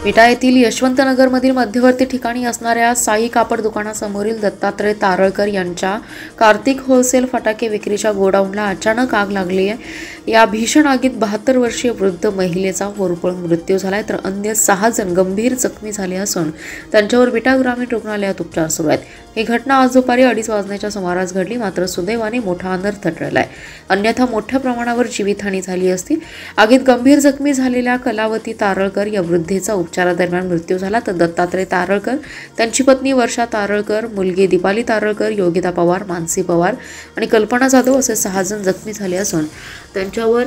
विटा येथील यशवंतनगरमधील मध्यवर्ती ठिकाणी असणाऱ्या साई कापड दुकानासमोरील दत्तात्रय तारळकर यांच्या कार्तिक होलसेल फटाके विक्रीच्या गोडाऊनला अचानक आग लागली आहे। या भीषण आगीत 72 वर्षीय वृद्ध महिलेचा होरपळून मृत्यू झालाय, तर अन्य 6 जण गंभीर जखमी झाले असून त्यांच्यावर विटा ग्रामीण रुग्णालयात उपचार सुरू आहेत। ही घटना आज दुपारी 2:30 वाजण्याच्या सुमारास घडली, मात्र सुदैवाने मोठा अनर्थ टळलाय, अन्यथा मोठ्या प्रमाणावर जीवितहानी झाली असती। आगीत गंभीर जखमी झालेल्या कलावती तारळकर या वृद्धेचा उपचारादरम्यान मृत्यू झाला, तर दत्तात्रय तारळकर, त्यांची पत्नी वर्षा तारळकर, मुलगी दीपाली तारळकर, योगिता पवार, मानसी पवार आणि कल्पना जाधव असे 6 जण जखमी झाले असून त्यांच्यावर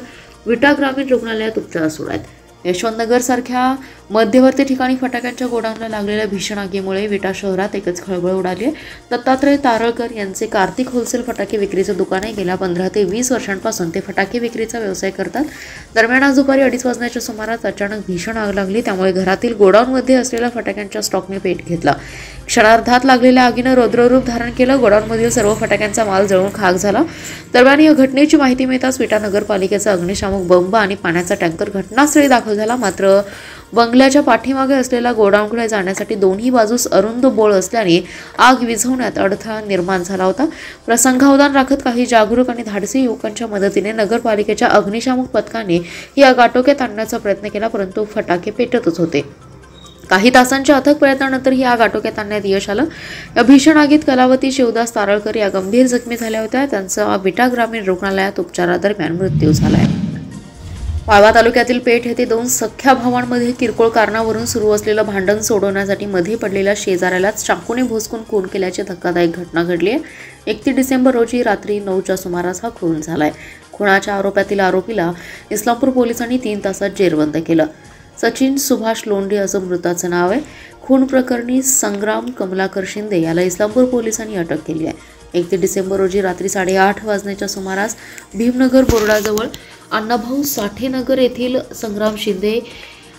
विटा ग्रामीण रुग्णालयात उपचार सुरू आहेत। यशवंतनगर सारख्या मध्यवर्ती ठिकाणी फटाक्यांच्या गोडाऊनला लागलेल्या भीषण आगीमुळे विटा शहरात एकच खळबळ उडाली आहे। दत्तात्रय तारळकर यांचे कार्तिक होलसेल फटाके विक्रीचं दुकान आहे। गेल्या 15 ते 20 वर्षांपासून ते फटाके विक्रीचा व्यवसाय करतात। दरम्यान आज दुपारी 2:30 वाजण्याच्या सुमारास अचानक भीषण आग लागली, त्यामुळे घरातील गोडाऊनमध्ये असलेल्या फटाक्यांच्या स्टॉकने पेट घेतला। क्षणार्धात लागलेल्या आगीनं रौद्ररूप धारण केलं। गोडाऊनमधील सर्व फटाक्यांचा माल जळून खाक झाला। दरम्यान या घटनेची माहिती मिळताच विटा नगरपालिकेचा अग्निशामक बंब आणि पाण्याचा टँकर घटनास्थळी दाखल झाला, मात्र बंगल्याच्या पाठीमागे असलेल्या गोडाऊनकडे जाण्यासाठी दोन्ही बाजूस अरुंद बोळ असल्याने आग विझवण्यात अडथळा निर्माण झाला होता। प्रसंगावधान राखत काही जागरूक आणि धाडसी युवकांच्या मदतीने नगरपालिकेच्या अग्निशामक पथकाने ही आग आटोक्यात आणण्याचा प्रयत्न केला, परंतु फटाके पेटतच होते। काही तासांच्या अथक प्रयत्नानंतर ही आग आटोक्यात आणण्यात यश आलं। या भीषण आगीत कलावती शिवदास तारळकर या गंभीर जखमी झाल्या होत्या, त्यांचा विटा ग्रामीण रुग्णालयात उपचारादरम्यान मृत्यू झालाय। वाळवा तालुक्यातील पेठ येथे 2 सख्ख्या भावांमध्ये किरकोळ कारणावरून सुरू असलेलं भांडण सोडवण्यासाठी मध्ये पडलेल्या शेजाऱ्याला चाकूने भोसकून खून केल्याची धक्कादायक घटना घडली आहे। 31 डिसेंबर रोजी रात्री 9च्या सुमारास हा खून झालाय। खुनाच्या आरोपातील आरोपीला इस्लामपूर पोलिसांनी 3 तासात जेरबंद केलं। सचिन सुभाष लोंढे असं मृताचं नाव आहे। खून प्रकरणी संग्राम कमलाकर शिंदे याला इस्लामपूर पोलिसांनी अटक केली आहे। 31 डिसेंबर रोजी रात्री 8:30 वाजण्याच्या सुमारास भीमनगर बोर्डाजवळ अण्णाभाऊ साठेनगर येथील संग्राम शिंदे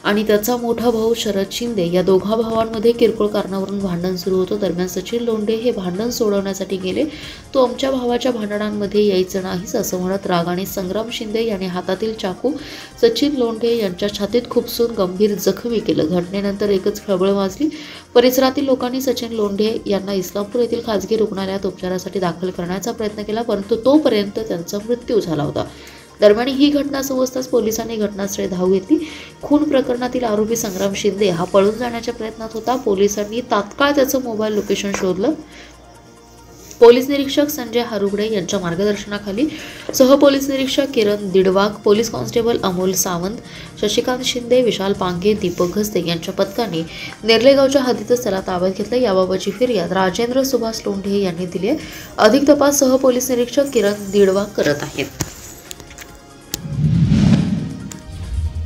आणि त्याचा मोठा भाऊ शरद शिंदे या दोघा भावांमध्ये किरकोळ कारणावरून भांडण सुरू होतं। दरम्यान सचिन लोंढे हे भांडण सोडवण्यासाठी गेले, तो आमच्या भावाच्या भांडणांमध्ये यायचं नाहीच असं म्हणत रागाने संग्राम शिंदे यांनी हातातील चाकू सचिन लोंढे यांच्या छातीत खुपसून गंभीर जखमी केलं। घटनेनंतर एकच खळबळ माजली। परिसरातील लोकांनी सचिन लोंढे यांना इस्लामपूर येथील खासगी रुग्णालयात उपचारासाठी दाखल करण्याचा प्रयत्न केला, परंतु तोपर्यंत त्यांचा मृत्यू झाला होता। दरम्यान ही घटना समजताच पोलिसांनी घटनास्थळी धाव घेतली। खून प्रकरणातील आरोपी संग्राम शिंदे हा पळून जाण्याच्या प्रयत्नात होता। पोलिसांनी तात्काळ त्याचं मोबाईल लोकेशन शोधलं। पोलीस निरीक्षक संजय हारुगडे यांच्या मार्गदर्शनाखाली सहपोलीस निरीक्षक किरण दिडवाग, पोलीस कॉन्स्टेबल अमोल सावंत, शशिकांत शिंदे, विशाल पांगे, दीपक घस्ते यांच्या पथकाने नेरले गावच्या हद्दीतच त्याला ताब्यात घेतलं। याबाबतची फिर्याद राजेंद्र सुभाष लोंढे यांनी दिली आहे। अधिक तपास सहपोलीस निरीक्षक किरण दिडवाग करत आहेत।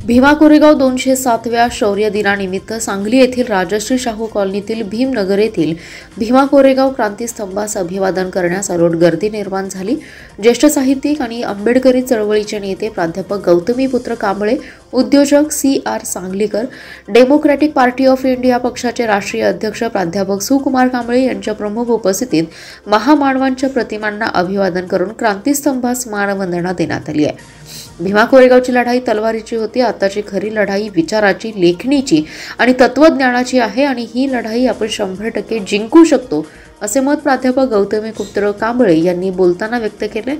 भीमा कोरेगाव 207व्या शौर्य दिनानिमित्त सांगली येथील राजश्री शाहू कॉलनीतील भीमनगर येथील भीमा कोरेगाव क्रांतीस्तंभास अभिवादन करण्यास अलोट गर्दी निर्माण झाली। ज्येष्ठ साहित्यिक आणि आंबेडकरी चळवळीचे नेते प्राध्यापक गौतमीपुत्र कांबळे, उद्योजक CR Sanglikar, democratic party of India पक्षाचे राष्ट्रीय अध्यक्ष प्राध्यापक सुकुमार कांबळे यांच्या प्रमुख उपस्थितीत महामानवांच्या प्रतिमांना अभिवादन करून क्रांतीस्तंभास मानवंदना देण्यात आली आहे। भीमा कोरेगावची लढाई तलवारीची होती, आताची खरी लढाई विचाराची, लेखणीची आणि तत्वज्ञानाची आहे आणि ही लढाई आपण 100% जिंकू शकतो असे मत प्राध्यापक गौतमीपुत्र कांबळे यांनी बोलताना व्यक्त केले।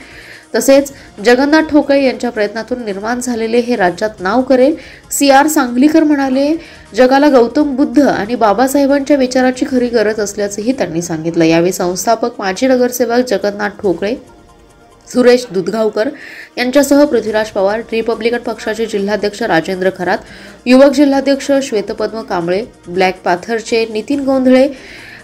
तसेच जगन्नाथ ठोकळे यांच्या प्रयत्नातून निर्माण झालेले हे राज्यात नाव करेल। CR सांगलीकर म्हणाले, जगाला गौतम बुद्ध आणि बाबासाहेबांच्या विचाराची खरी गरज असल्याचंही त्यांनी सांगितलं। यावेळी संस्थापक माजी नगरसेवक जगन्नाथ ठोकळे, सुरेश दुधगावकर यांच्यासह पृथ्वीराज पवार, रिपब्लिकन पक्षाचे जिल्हाध्यक्ष राजेंद्र खरात, युवक जिल्हाध्यक्ष श्वेतपद्म कांबळे, ब्लॅक पॅथरचे नितीन गोंधळे,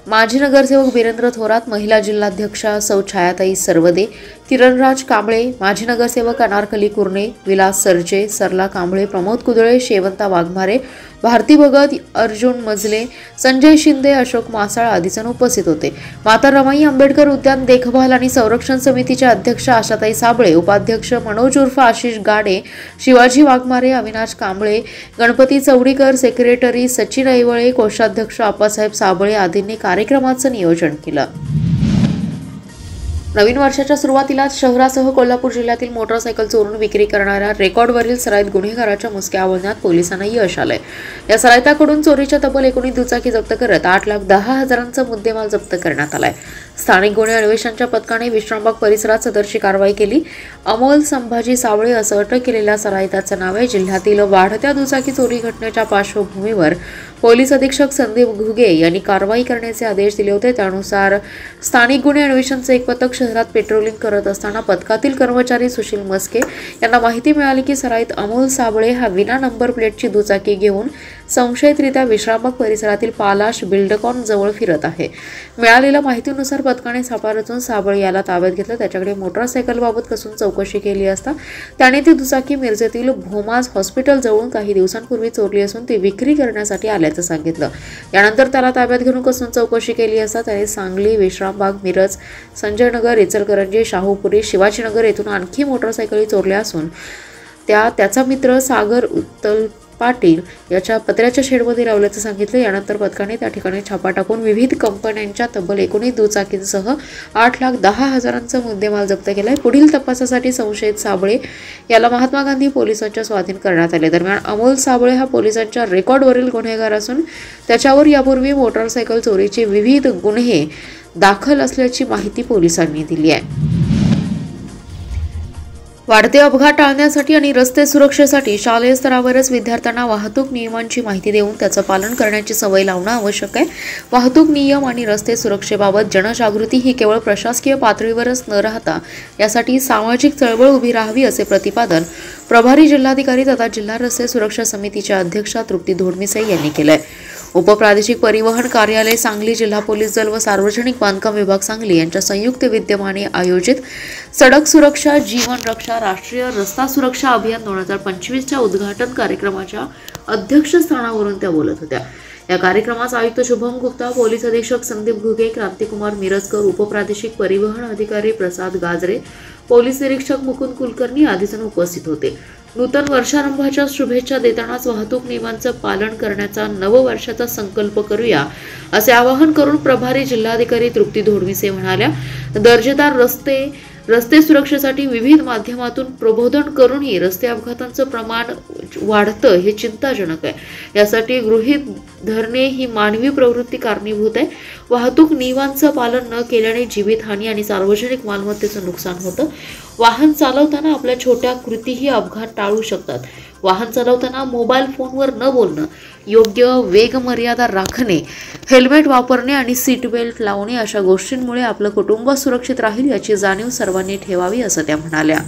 माजी नगरसेवक वीरेंद्र थोरात, महिला जिल्हाध्यक्षा सौ छायाताई सरवदे, किरणराज कांबळे, माजी नगरसेवक अनारकली कुर्णे, विलास सरजे, सरला कांबळे, प्रमोद कुदळे, शेवंता वाघमारे, भारती भगत, अर्जुन मजले, संजय शिंदे, अशोक मासाळ आदी जण उपस्थित होते। माता रमाई आंबेडकर उद्यान देखभाल आणि संरक्षण समितीचे अध्यक्ष आशाताई साबळे, उपाध्यक्ष मनोज उर्फ आशिष गाडे, शिवाजी वाघमारे, अविनाश कांबळे, गणपती चौडीकर, सेक्रेटरी सचिन ऐवळे, कोषाध्यक्ष आप्पासाहेब साबळे आदींनी कार्यक्रमाचं नियोजन केलं। नवीन वर्षाच्या सुरुवातीलाच शहरासह कोल्हापूर जिल्ह्यातील मोटरसायकल चोरून विक्री करणाऱ्या रेकॉर्डवरील सराईत गुन्हेगाराच्या मुसक्या आवळण्यात पोलिसांना यश आलंय। या सराईताकडून चोरीच्या तब्बल 19 दुचाकी जप्त करत 8,10,000चा मुद्देमाल जप्त करण्यात आलाय। स्थानिक गुन्हे अन्वेषणाच्या पथकाने विश्रामबाग परिसरात सदरची कारवाई केली। अमोल संभाजी सावळे असं अटक केलेल्या सराईताचं नाव आहे। जिल्ह्यातील वाढत्या दुचाकी चोरी घटनेच्या पार्श्वभूमीवर पोलीस अधीक्षक संदीप घुगे यांनी कारवाई करण्याचे आदेश दिले होते। त्यानुसार स्थानिक गुन्हे अन्वेषणाचे एक पथक शहरात पेट्रोलिंग करत असताना पथकातील कर्मचारी सुशील मस्के यांना माहिती मिळाली की सराईत अमोल साबळे हा विना नंबर प्लेटची दुचाकी घेऊन संशयितरित्या विश्रामबाग परिसरातील पालाश बिल्डकॉन जवळ फिरत आहे। मिळालेल्या माहितीनुसार पथकाने सापळा रचून साबळे याला ताब्यात घेतलं। त्याच्याकडे मोटरसायकल बाबत कसून चौकशी केली असता त्याने ती दुचाकी मिरजेतील भोमाज हॉस्पिटल जवळून काही दिवसांपूर्वी चोरली असून ती विक्री करण्यासाठी आल्याचं सांगितलं। यानंतर त्याला ताब्यात घेऊन कसून चौकशी केली असता त्याने सांगली, विश्रामबाग, मिरज, संजयनगर, इचलकरंजी, शाहूपुरी, शिवाजीनगर येथून आणखी मोटरसायकली चोरल्या असून त्याचा मित्र सागर उत्तल पाटील याच्या पत्र्याच्या शेडमध्ये लावल्याचं सांगितलं। यानंतर पथकाने त्या ठिकाणी छापा टाकून विविध कंपन्यांच्या तब्बल 19 दुचाकींसह 8,10,000चा मुद्देमाल जप्त केलाय। पुढील तपासासाठी संशयित साबळे याला महात्मा गांधी पोलिसांच्या स्वाधीन करण्यात आले। दरम्यान अमोल साबळे हा पोलिसांच्या रेकॉर्डवरील गुन्हेगार असून त्याच्यावर यापूर्वी मोटरसायकल चोरीचे विविध गुन्हे दाखल असल्याची माहिती पोलिसांनी दिली आहे। वाढते अपघात टाळण्यासाठी आणि रस्ते सुरक्षेसाठी शालेय स्तरावरच विद्यार्थ्यांना वाहतूक नियमांची माहिती देऊन त्याचं पालन करण्याची सवय लावणं आवश्यक आहे। वाहतूक नियम आणि रस्ते सुरक्षेबाबत जनजागृती ही केवळ प्रशासकीय पातळीवरच न राहता यासाठी सामाजिक चळवळ उभी राहावी असे प्रतिपादन प्रभारी जिल्हाधिकारी तथा जिल्हा रस्ते सुरक्षा समितीच्या अध्यक्षा तृप्ती धोडमिसे यांनी केलंय। उपप्रादेशिक परिवहन कार्यालय सांगली, जिल्हा पोलीस दल व सार्वजनिक बांधकाम विभाग सांगली यांच्या संयुक्त विद्यमाने आयोजित सडक सुरक्षा जीवन रक्षा राष्ट्रीय रस्ता सुरक्षा अभियान 2025च्या उद्घाटन कार्यक्रमाच्या अध्यक्षस्थानावरून त्या बोलत होत्या। या कार्यक्रमास आयुक्त शुभम गुप्ता, पोलीस अधीक्षक संदीप घुगे, क्रांतिकुमार मिरजकर, उपप्रादेशिक परिवहन अधिकारी प्रसाद गाजरे, पोलीस निरीक्षक मुकुंद कुलकर्णी आदी जण उपस्थित होते। नूतन वर्षारंभाच्या शुभेच्छा देतानाच वाहतूक नियमांचं पालन करण्याचा नववर्षाचा संकल्प करूया असे आवाहन करून प्रभारी जिल्हाधिकारी तृप्ती धोडमिसे म्हणाल्या, दर्जेदार रस्ते सुरक्षेसाठी विविध माध्यमातून प्रबोधन करूनही रस्ते अपघातांचं प्रमाण वाढतं हे चिंताजनक आहे। यासाठी गृहीत धरणे ही मानवी प्रवृत्ती कारणीभूत आहे। वाहतूक नियमांचं पालन न केल्याने जीवितहानी आणि सार्वजनिक मालमत्तेचं नुकसान होतं। वाहन चालवताना आपल्या छोट्या कृतीही अपघात टाळू शकतात। वाहन चालवताना मोबाईल फोनवर न बोलणं, योग्य वेग मर्यादा राखणे, हेल्मेट वापरणे आणि सीट बेल्ट लावणे अशा गोष्टींमुळे आपलं कुटुंब सुरक्षित राहील याची जाणीव सर्वांनी ठेवावी असं त्या म्हणाल्या।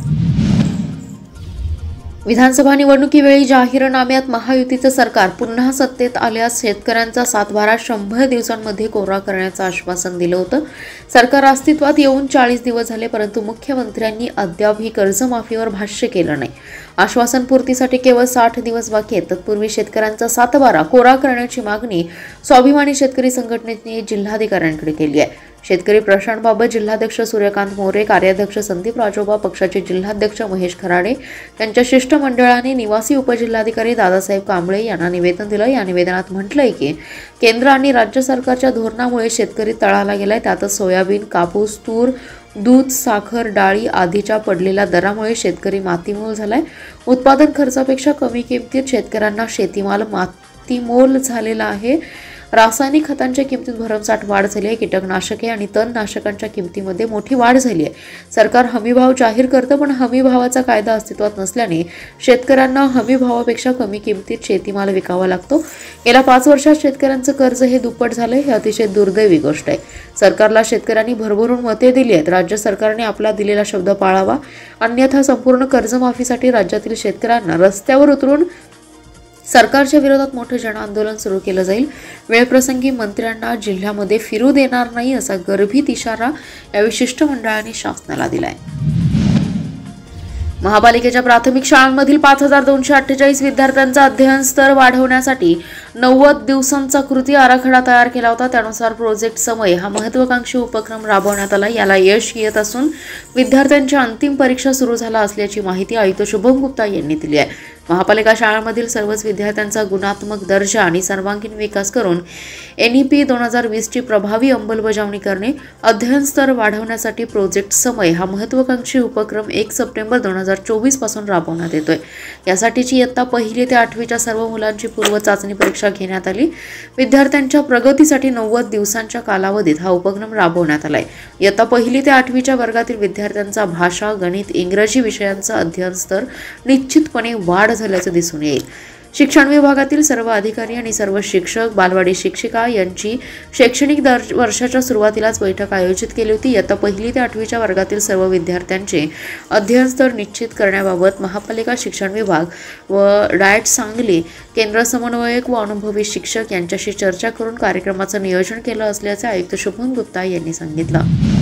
विधानसभा निवडणुकीवेळी जाहीरनाम्यात महायुतीचं सरकार पुन्हा सत्तेत आल्यास शेतकऱ्यांचा सातबारा 100 दिवसांमध्ये कोरा करण्याचं आश्वासन दिलं होतं। सरकार अस्तित्वात येऊन 40 दिवस झाले, परंतु मुख्यमंत्र्यांनी अद्यापही कर्जमाफीवर भाष्य केलं नाही। आश्वासन पूर्तीसाठी केवळ 60 दिवस बाकी आहेत। तत्पूर्वी शेतकऱ्यांचा सातबारा कोरा करण्याची मागणी स्वाभिमानी शेतकरी संघटनेने जिल्हाधिकाऱ्यांकडे केली आहे। शेतकरी प्रश्नांबाबत जिल्हाध्यक्ष सूर्यकांत मोरे, कार्याध्यक्ष संदीप राजोबा, पक्षाचे जिल्हाध्यक्ष महेश खराडे यांच्या शिष्टमंडळाने निवासी उपजिल्हाधिकारी दादासाहेब कांबळे यांना निवेदन दिलं। या निवेदनात म्हटलंय की केंद्र आणि राज्य सरकारच्या धोरणामुळे शेतकरी तळाला गेलाय। त्यातच सोयाबीन, कापूस, तूर, दूध, साखर, डाळी आदीच्या पडलेल्या दरामुळे शेतकरी मातीमोल झालाय। उत्पादन खर्चापेक्षा कमी किमतीत शेतकऱ्यांना शेतीमाल मातीमोल झालेला आहे। रासायनिक खतांच्या किमतीत भरमसाठ वाढ झाली आहे। कीटकनाशके आणि तणनाशकांच्या किमतीमध्ये मोठी वाढ झाली आहे। सरकार हमीभाव जाहीर करतं, पण हमीभावाचा कायदा अस्तित्वात नसल्याने शेतकऱ्यांना हमीभावापेक्षा कमी किमतीत शेतीमाल विकावा लागतो। गेल्या 5 वर्षात शेतकऱ्यांचं कर्ज हे दुप्पट झालंय, हे अतिशय दुर्दैवी गोष्ट आहे। सरकारला शेतकऱ्यांनी भरभरून मते दिली आहेत। राज्य सरकारने आपला दिलेला शब्द पाळावा, अन्यथा संपूर्ण कर्जमाफीसाठी राज्यातील शेतकऱ्यांना रस्त्यावर उतरून सरकारच्या विरोधात मोठं जनआंदोलन सुरू केलं जाईल। वेळप्रसंगी मंत्र्यांना जिल्ह्यामध्ये फिरू देणार नाही असा गर्भित इशारा या विशिष्ट मंडळाने शासनाला दिलाय। महापालिकेच्या प्राथमिक शाळांमधील 5248 विद्यार्थ्यांचा अध्ययन स्तर वाढवण्यासाठी 90 दिवसांचा कृती आराखडा तयार केला होता। त्यानुसार प्रोजेक्ट समय हा महत्त्वाकांक्षी उपक्रम राबवण्यात आला। याला यश येत असून विद्यार्थ्यांच्या अंतिम परीक्षा सुरू झाला असल्याची माहिती आयुक्त शुभम गुप्ता यांनी दिली आहे। महापालिका शाळांमधील सर्वच विद्यार्थ्यांचा गुणात्मक दर्जा आणि सर्वांगीण विकास करून NEP 2020ची प्रभावी अंमलबजावणी करणे, अध्ययन स्तर वाढवण्यासाठी प्रोजेक्ट समय हा महत्त्वाकांक्षी उपक्रम 1 सप्टेंबर 2024 पासून राबवण्यात येतोय। यासाठीची इयत्ता 1ली ते 8वीच्या सर्व मुलांची पूर्व चाचणी परीक्षा घेण्यात आली। विद्यार्थ्यांच्या प्रगतीसाठी 90 दिवसांच्या कालावधीत हा उपक्रम राबवण्यात आलाय। इयत्ता 1ली ते 8वीच्या वर्गातील विद्यार्थ्यांचा भाषा, गणित, इंग्रजी विषयांचा अध्ययन स्तर निश्चितपणे वाढ झाल्याचे दिसून येईल। शिक्षण विभागातील सर्व अधिकारी आणि सर्व शिक्षक, बालवाडी शिक्षिका यांची शैक्षणिक वर्षाच्या सुरुवातीलाच बैठक आयोजित केली होती। इयत्ता 1ली ते 8वीच्या वर्गातील सर्व विद्यार्थ्यांचे अध्ययन स्तर निश्चित करण्याबाबत महापालिका शिक्षण विभाग व डाएट सांगली केंद्र समन्वयक व अनुभवी शिक्षक यांच्याशी चर्चा करून कार्यक्रमाचं नियोजन केलं असल्याचे आयुक्त शुभम गुप्ता यांनी सांगितलं।